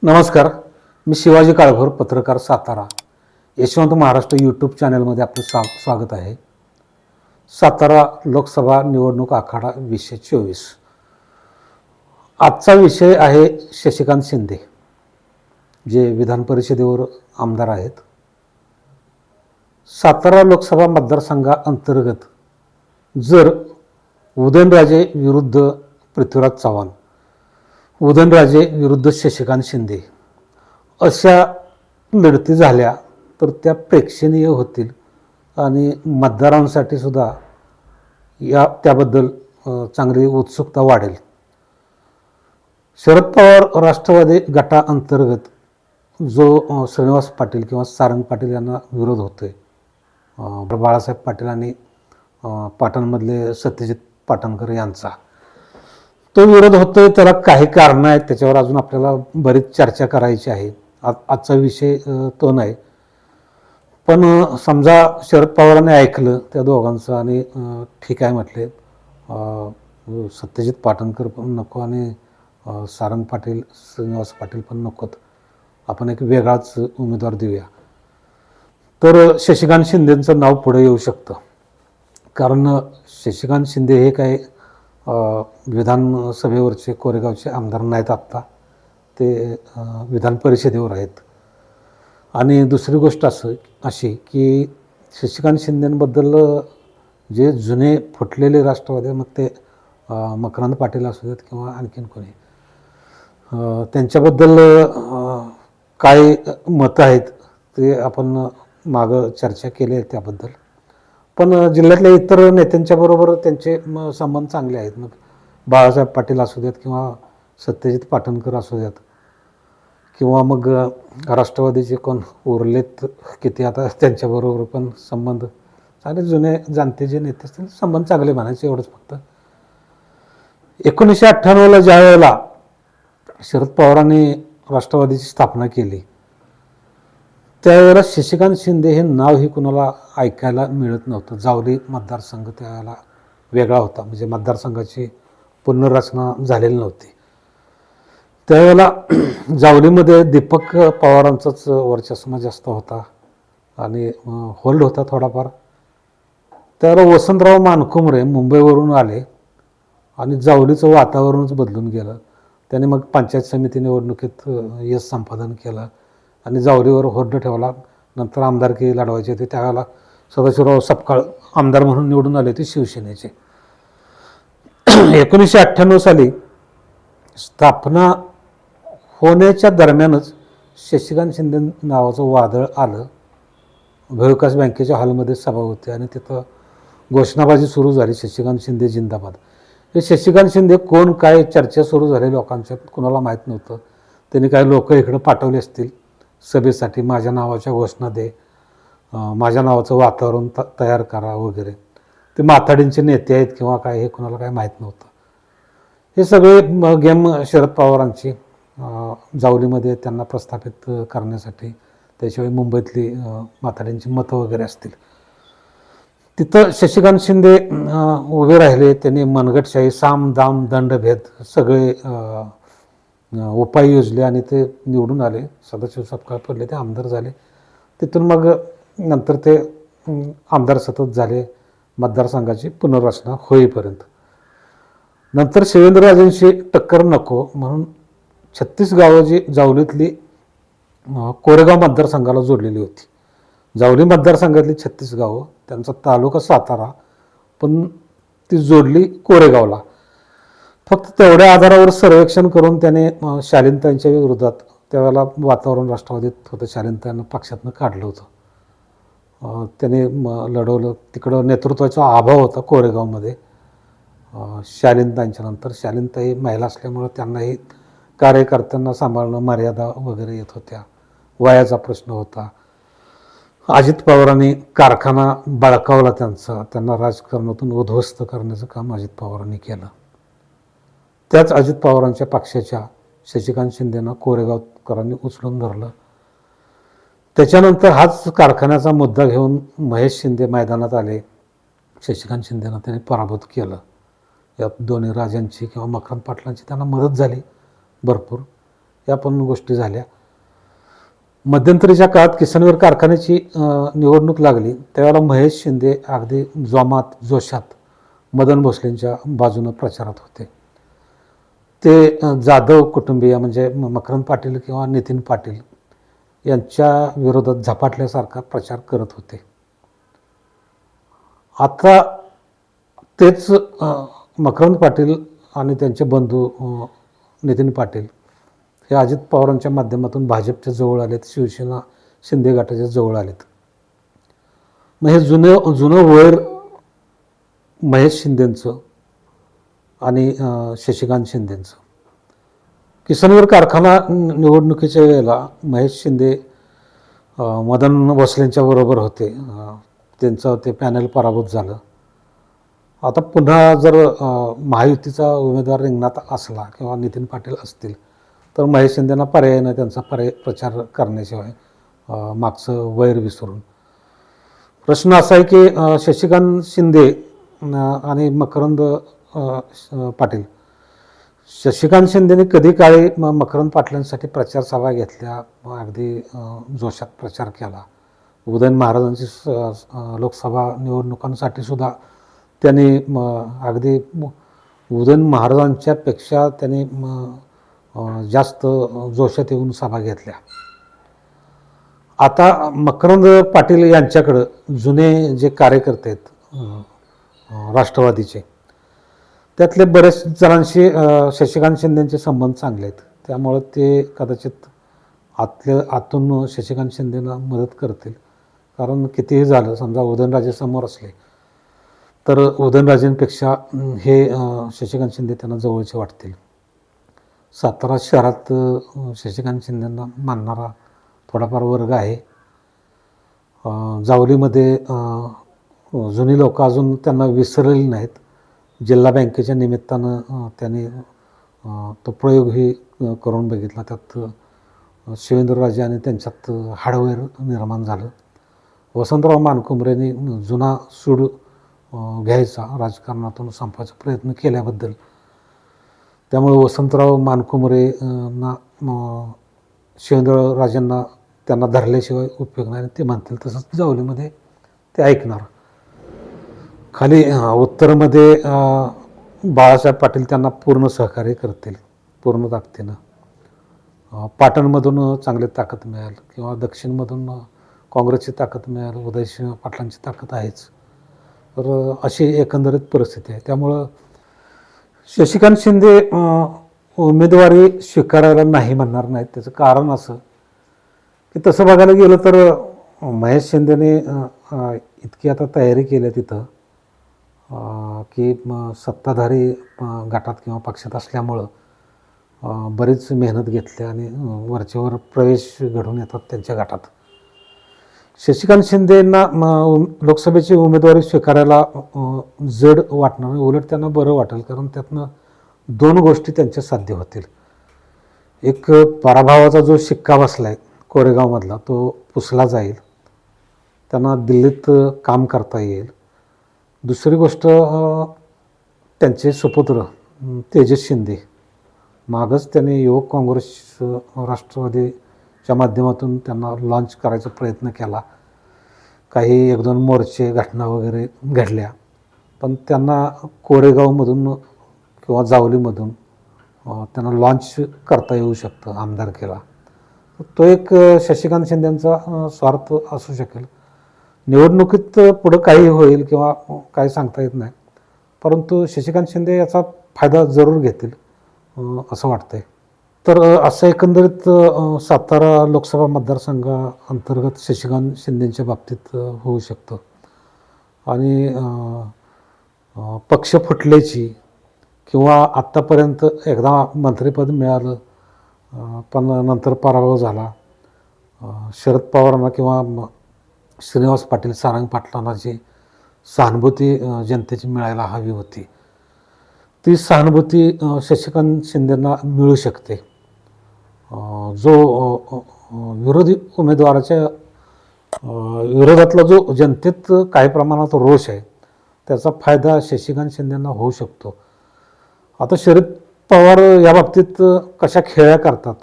नमस्कार. मी शिवाजी काळभोर, पत्रकार, सातारा. यशवंत महाराष्ट्र यूट्यूब चॅनलमध्ये आपलं स्वागत आहे. सातारा लोकसभा निवडणूक आखाडा 2024. आजचा विषय आहे शशिकांत शिंदे, जे विधान परिषदेवर आमदार आहेत. सातारा लोकसभा मतदारसंघाअंतर्गत जर उदयनराजे विरुद्ध पृथ्वीराज चव्हाण, उदयनराजे विरुद्ध शशिकांत शिंदे अशा लढती झाल्या तर त्या प्रेक्षणीय होतील आणि मतदारांसाठी सुद्धा त्याबद्दल चांगली उत्सुकता वाढेल. शरद पवार राष्ट्रवादी गटाअंतर्गत जो श्रीनिवास पाटील किंवा सारंग पाटील यांना विरोध होतोय, बाळासाहेब पाटील आणि पाटणमधले सत्यजित पाटणकर यांचा तो विरोध होतोय. त्याला काही कारणं आहेत, त्याच्यावर अजून आपल्याला बरीच चर्चा करायची आहे. आजचा विषय तो नाही. पण समजा शरद पवारांनी ऐकलं त्या दोघांचं आणि ठीक आहे म्हटले, सत्यजित पाटणकर पण नको आणि सारंग पाटील, श्रीनिवास पाटील पण नकोत, आपण एक वेगळाच उमेदवार देऊया, तर शशिकांत शिंदेंचं नाव पुढे येऊ शकतं. कारण शशिकांत शिंदे हे काही विधानसभेवरचे कोरेगावचे आमदार नाहीत, आत्ता ते विधान परिषदेवर आहेत. आणि दुसरी गोष्ट अशी की शशिकांत शिंदेंबद्दल जे जुने फुटलेले राष्ट्रवादी, मग ते मकरंद पाटील असू देत किंवा आणखीन कोणी, त्यांच्याबद्दल काय मतं आहेत ते आपण मागं चर्चा केली आहे त्याबद्दल. पण जिल्ह्यातल्या इतर नेत्यांच्या बरोबर त्यांचे संबंध चांगले आहेत. मग बाळासाहेब पाटील असू देत किंवा सत्यजित पाटणकर असू देत किंवा मग राष्ट्रवादीचे कोण उरलेत किती आता, त्यांच्याबरोबर पण संबंध चांगले, जुने जाणते जे नेते असतील संबंध चांगले म्हणायचे, एवढंच फक्त. 1998ला ज्या वेळेला शरद पवारांनी राष्ट्रवादीची स्थापना केली त्यावेळेला शशिकांत शिंदे हे नाव हे कुणाला ऐकायला मिळत नव्हतं. जावली मतदारसंघ त्यावेळेला वेगळा होता, म्हणजे मतदारसंघाची पुनर्रचना झालेली नव्हती. त्यावेळेला जावलीमध्ये दीपक पवारांचाच वर्चस्व जास्त होता आणि होल्ड होता थोडाफार. त्यावेळेला वसंतराव मानकुमरे मुंबईवरून आले आणि जावलीचं वातावरणच बदलून गेलं. त्याने मग पंचायत समिती निवडणुकीत यश संपादन केलं आणि जावलीवर होल्ड ठेवला. नंतर आमदारकी लढवायची होती, त्यावेळेला सदाशिवराव सपकाळ आमदार म्हणून निवडून आले होते शिवसेनेचे. 1998 साली स्थापना होण्याच्या दरम्यानच शशिकांत शिंदे नावाचं वादळ आलं. भूविकास बँकेच्या हॉलमध्ये सभा होती आणि तिथं घोषणाबाजी सुरू झाली, शशिकांत शिंदे जिंदाबाद. हे शशिकांत शिंदे कोण, काय चर्चा सुरू झाली लोकांच्यात, कुणाला माहीत नव्हतं. त्यांनी काही लोक इकडं पाठवले असतील सभेसाठी, माझ्या नावाच्या घोषणा दे, माझ्या नावाचं वातावरण तयार करा वगैरे. ते माथाडींचे नेते आहेत किंवा काय, हे कुणाला काय माहीत नव्हतं. हे सगळे गेम शरद पवारांची जावलीमध्ये त्यांना प्रस्थापित करण्यासाठी, त्याशिवाय मुंबईतली माथाडींची मतं वगैरे असतील, तिथं शशिकांत शिंदे उभे राहिले. त्यांनी मनगटशाही, साम दाम दंडभेद सगळे उपाय योजले आणि ते निवडून आले. सदाशिव सपकाळ पडले, ते आमदार झाले. तिथून मग नंतर ते आमदार सतत झाले मतदारसंघाची पुनर्रचना होईपर्यंत. नंतर शिवेंद्रराजेंशी टक्कर नको म्हणून 36 गावं जी जावलीतली कोरेगाव मतदारसंघाला जोडलेली होती, जावली मतदारसंघातली 36 गावं, त्यांचा तालुका सातारा, पण ती जोडली कोरेगावला. फक्त तेवढ्या आधारावर सर्वेक्षण करून त्याने शालीनताईंच्या विरोधात, त्यावेळेला वातावरण राष्ट्रवादीत होतं, शालीनताईंना पक्षातनं काढलं होतं, त्याने लढवलं. तिकडं नेतृत्वाचा अभाव होता कोरेगावमध्ये शालीनताईंच्या नंतर. शालीनताई महिला असल्यामुळं त्यांनाही कार्यकर्त्यांना सांभाळणं, मर्यादा वगैरे येत होत्या, वयाचा प्रश्न होता. अजित पवारांनी कारखाना बळकावला त्यांना राजकारणातून उद्ध्वस्त करण्याचं काम अजित पवारांनी केलं. त्याच अजित पवारांच्या पक्षाच्या शशिकांत शिंदेंना कोरेगावकरांनी उचलून धरलं. त्याच्यानंतर हाच कारखान्याचा मुद्दा घेऊन महेश शिंदे मैदानात आले. शशिकांत शिंदेंना त्यांनी पराभूत केलं. यात दोन्ही राजांची किंवा मकरंद पाटलांची त्यांना मदत झाली भरपूर. या पण गोष्टी झाल्या. मध्यंतरीच्या काळात किसनवीर कारखान्याची निवडणूक लागली त्यावेळेला महेश शिंदे अगदी जोशात मदन भोसलेंच्या बाजूनं प्रचारात होते. ते जाधव कुटुंबीय म्हणजे मकरंद पाटील किंवा नितीन पाटील यांच्या विरोधात झपाटल्यासारखा प्रचार करत होते. आता तेच मकरंद पाटील आणि त्यांचे बंधू नितीन पाटील हे अजित पवारांच्या माध्यमातून भाजपच्या जवळ आलेत, शिवसेना शिंदे गटाच्या जवळ आलेत. मग हे जुनं वैर महेश शिंदेंचं आणि शशिकांत शिंदेंचं. किसनवीर कारखाना निवडणुकीच्या वेळेला महेश शिंदे मदन भोसलेंच्या बरोबर होते. त्यांचं ते पॅनल पराभूत झालं. आता पुन्हा जर महायुतीचा उमेदवार रिंगणात असला किंवा नितीन पाटील असतील तर महेश शिंदेंना पर्याय नाही त्यांचा प्रचार करण्याशिवाय मागचं वैर विसरून. प्रश्न असा आहे की शशिकांत शिंदे आणि मकरंद पाटील. शशिकांत शिंदेने कधी काळी मकरंद पाटलांसाठी प्रचार सभा घेतल्या, अगदी जोशात प्रचार केला. उदयन महाराजांची लोकसभा निवडणुकांसाठी सुद्धा त्यांनी अगदी उदयन महाराजांच्यापेक्षा त्यांनी जास्त जोशात येऊन सभा घेतल्या. आता मकरंद पाटील यांच्याकडं जुने जे कार्यकर्ते आहेत राष्ट्रवादीचे त्यातले बरेच जणांशी शशिकांत शिंदेंचे संबंध चांगले आहेत. त्यामुळं ते कदाचित आतून शशिकांत शिंदेंना मदत करतील. कारण कितीही झालं समजा उदयनराजे समोर असले तर उदयनराजेंपेक्षा हे शशिकांत शिंदे त्यांना जवळचे वाटतील. सातारा शहरात शशिकांत शिंदेंना मानणारा थोडाफार वर्ग आहे. जावलीमध्ये जुनी लोक अजून त्यांना विसरलेली नाहीत. जिल्हा बँकेच्या निमित्तानं त्यांनी तो प्रयोगही करून बघितला. त्यात शिवेंद्रराजे आणि त्यांच्यात हाडवैर निर्माण झालं. वसंतराव मानकुमरेंनी जुना सूड घ्यायचा राजकारणातून संपायचा प्रयत्न केल्याबद्दल त्यामुळे वसंतराव मानकुमरेंना शिवेंद्रराजेंना त्यांना धरल्याशिवाय उपयोग नाही ते म्हणतील तसंच जावलीमध्ये ते ऐकणार. खाली उत्तरमध्ये बाळासाहेब पाटील त्यांना पूर्ण सहकार्य करतील पूर्ण ताकदीनं. पाटणमधून चांगली ताकद मिळेल किंवा दक्षिणमधून काँग्रेसची ताकद मिळेल, उदयसिंह पाटलांची ताकद आहेच. तर अशी एकंदरीत परिस्थिती आहे. त्यामुळं शशिकांत शिंदे उमेदवारी स्वीकारायला नाही म्हणणार नाहीत. त्याचं कारण असं की तसं बघायला गेलं तर महेश शिंदेने इतकी आता तयारी केली आहे तिथं की सत्ताधारी गटात किंवा पक्षात असल्यामुळं बरीच मेहनत घेतली आणि वरचेवर प्रवेश घडून येतात त्यांच्या गटात. शशिकांत शिंदेंना लोकसभेची उमेदवारी स्वीकारायला जड वाटणार नाही, उलट त्यांना बरं वाटेल. कारण त्यातनं दोन गोष्टी त्यांच्या साध्य होतील. एक पराभवाचा जो शिक्का बसला आहे कोरेगावमधला तो पुसला जाईल, त्यांना दिल्लीत काम करता येईल. दुसरी गोष्ट त्यांचे सुपुत्र तेजस शिंदे मागच त्यांनी युवक काँग्रेस राष्ट्रवादीच्या माध्यमातून त्यांना लॉन्च करायचा प्रयत्न केला. काही एक दोन मोर्चे घटना वगैरे घडल्या पण त्यांना कोरेगावमधून किंवा जावलीमधून त्यांना लॉन्च करता येऊ शकतं आमदारकीला. तो एक शशिकांत शिंदेंचा स्वार्थ असू शकेल. निवडणुकीत पुढं काही होईल किंवा काही सांगता येत नाही, परंतु शशिकांत शिंदे याचा फायदा जरूर घेतील असं वाटतंय. तर असं एकंदरीत सातारा लोकसभा मतदारसंघाअंतर्गत शशिकांत शिंदेंच्या बाबतीत होऊ शकतं. आणि पक्ष फुटल्याची किंवा आत्तापर्यंत एकदा मंत्रिपद मिळालं पण नंतर पराभव झाला, शरद पवारांना किंवा श्रीनिवास पाटील सारंग पाटलांना जी सहानुभूती जनतेची मिळायला हवी होती ती सहानुभूती शशिकांत शिंदेंना मिळू शकते. जो विरोधी उमेदवाराच्या विरोधातला जो जनतेत काही प्रमाणात रोष आहे त्याचा फायदा शशिकांत शिंदेंना होऊ शकतो. आता शरद पवार या बाबतीत कशा खेळ्या करतात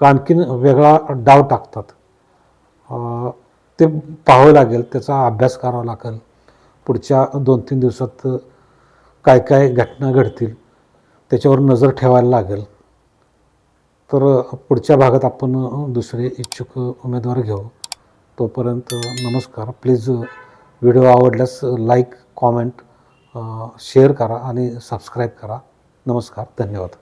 का आणखीन वेगळा डाव टाकतात. ते पाहावं लागेल, त्याचा अभ्यास करावा लागेल. पुढच्या 2-3 दिवसात काय काय घटना घडतील त्याच्यावर नजर ठेवायला लागेल. तर पुढच्या भागात आपण दुसरे इच्छुक उमेदवार घेऊ. तोपर्यंत नमस्कार. प्लीज व्हिडिओ आवडल्यास लाईक, कॉमेंट, शेअर करा आणि सबस्क्राईब करा. नमस्कार, धन्यवाद.